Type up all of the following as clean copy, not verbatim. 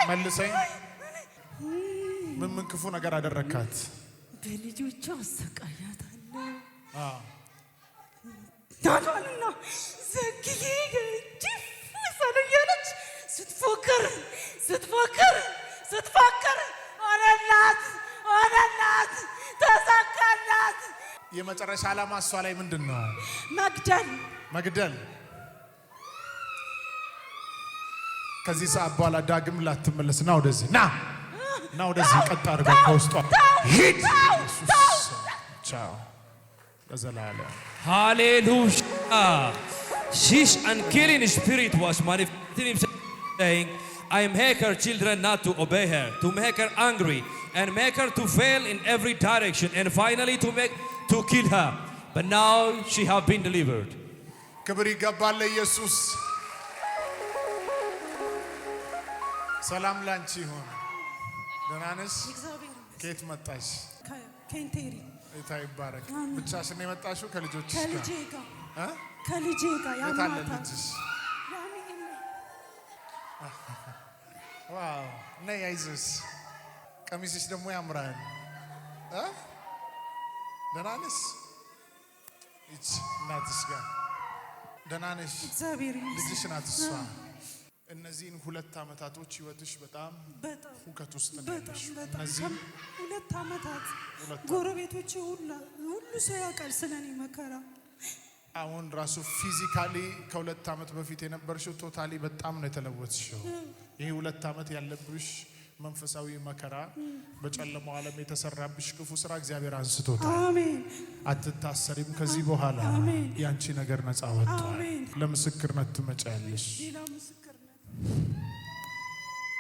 መልሰኝ ምን ክፉ ነገር አደረካት? በልጆቿ አሰቃያታለሁ። ታቷንና ዘግዬ ጅፍ ሰለየለች ስትፎክር ሆነላት ተሳካላት። የመጨረሻ ዓላማ እሷ ላይ ምንድነው? መግደል። ከዚህ ሰዓት በኋላ ዳግም ላትመለስ። ና ወደዚህ ና ወደዚህ ቀጥ አድርጋ ከውስጧ ሂድ። ቻው ለዘላለም። Hallelujah. She's unkilling spirit was manifesting himself, saying, I make her children not to obey her, to make her angry, and make her to fail in every direction, and finally to kill her. But now she have been delivered. ክብር ይገባል ለኢየሱስ። ሰላም ላንቺ ይሁን። ደህና ነሽ? ከየት መጣሽ? ከኢንቴሪ። ጌታ ይባረክ። ብቻሽን ነው የመጣሽው? ከልጆችሽ ጋር? ከልጄ ጋር ያማታ። ዋው ነይ አይዞሽ። ቀሚስሽ ደግሞ ያምራል። ደህና ነሽ? እቺ እናትሽ ጋር ደህና ነሽ? እግዚአብሔር ይመስገን። ልጅሽ ናት እሷ። እነዚህን 2 ዓመታቶች ህይወትሽ በጣም ሁከት ውስጥ ነው ያለሽው። እነዚህ 2 ዓመታት ጎረቤቶቼ ሁሉ ሰው ያውቃል ስለኔ መከራ። አሁን ራሱ ፊዚካሊ ከ2 ዓመት በፊት የነበርሽው ቶታሊ በጣም ነው የተለወጥሽው። ይሄ 2 ዓመት ያለብሽ መንፈሳዊ መከራ በጨለማው ዓለም የተሰራብሽ ክፉ ስራ እግዚአብሔር አንስቶታል። አሜን። አትታሰሪም ከዚህ በኋላ። ያንቺ ነገር ነፃ ወጥቷል። ለምስክርነት ትመጫለሽ።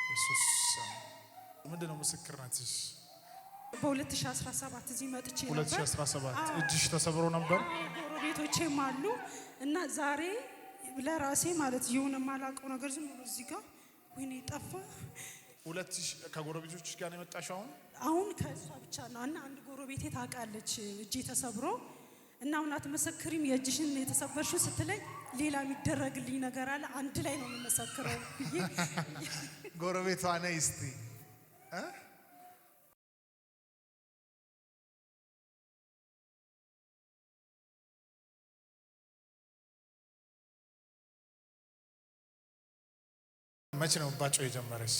ኢየሱስ ምንድነው ምስክርነትሽ? በ2017 እዚህ መጥቼ ነበር። 2017 እጅሽ ተሰብሮ ነበር። ጎረቤቶቼም አሉ እና ዛሬ ለራሴ ማለት ይሁን ማላቀው ነገር ዝም ብሎ እዚህ ጋር ወይኔ ጠፋ። 2000 ከጎረቤቶችሽ ጋር ነው የመጣሽው? አሁን ከሷ ብቻ ነው እና አንድ ጎረቤቴ ታውቃለች እጄ ተሰብሮ እና አሁን አትመሰክሪም የእጅሽን የተሰበርሽው ስትለኝ ሌላ የሚደረግልኝ ነገር አለ አንድ ላይ ነው የምመሰክረው ብዬ ጎረቤቷ ነይ እስቲ መቼ ነው ባጮ የጀመረሽ?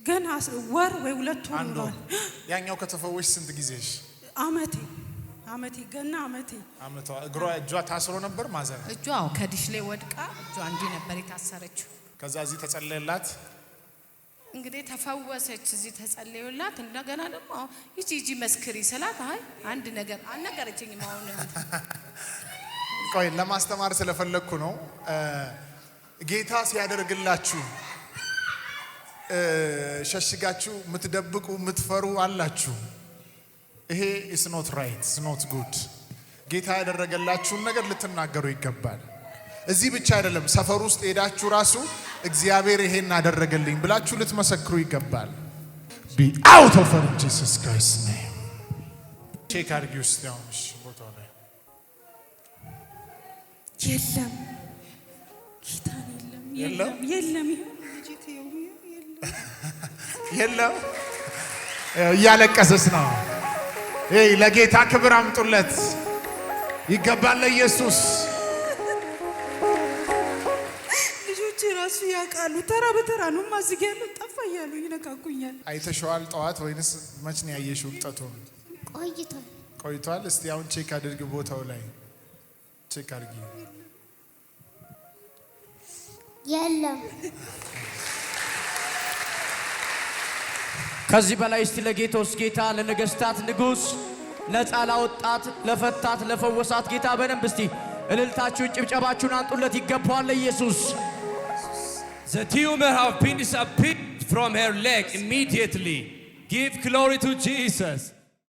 ገና ወር ወይ 2 ወር ነው። ያኛው ከተፈወሽ ስንት ጊዜሽ? አመቴ ገና አመቷ። እጇ ታስሮ ነበር ማዘር። እጇ ከዲሽ ላይ ወድቃ እጇ እንዲህ ነበር የታሰረችው። ከዛ እዚህ ተጸለየላት። እንግዲህ ተፈወሰች። እዚህ ተጸለየላት። እንደገና ደግሞ ይቺ መስክሪ ስላት አይ አንድ ነገር አልነገረችኝም። አሁን ቆይ ለማስተማር ስለፈለኩ ነው። ጌታ ሲያደርግላችሁ ሸሽጋችሁ ምትደብቁ ምትፈሩ አላችሁ። ይሄ is not right, it's not good። ጌታ ያደረገላችሁን ነገር ልትናገሩ ይገባል። እዚህ ብቻ አይደለም፣ ሰፈር ውስጥ ሄዳችሁ ራሱ እግዚአብሔር ይሄን አደረገልኝ ብላችሁ ልትመሰክሩ ይገባል። Be out of her in Jesus Christ's name። ቼክ አድርጊ ውስጥ ያውሽ ቦታው ላይ የለም ጌታ የለም የለም እያለቀሰስ ነው። ለጌታ ክብር አምጡለት። ይገባል ለኢየሱስ። ልጆቼ ራሱ ያውቃሉ። ተራ በተራ ነው ማዝግ ያለው ጠፋ እያሉ ይነካኩኛል። አይተሽዋል ጠዋት ወይንስ መች ነው ያየሽው? እብጠቱን ቆይቷል። እስቲ አሁን ቼክ አድርጊ፣ ቦታው ላይ ቼክ አድርጊ። የለም ከዚህ በላይ እስቲ ለጌቶስ ጌታ ለነገስታት ንጉስ ነፃ ላወጣት ለፈታት ለፈወሳት ጌታ በደንብ እስቲ እልልታችሁን ጭብጨባችሁን አንጡለት። ይገባዋል ለኢየሱስ። The tumor have been disappeared from her leg immediately. Give glory to Jesus.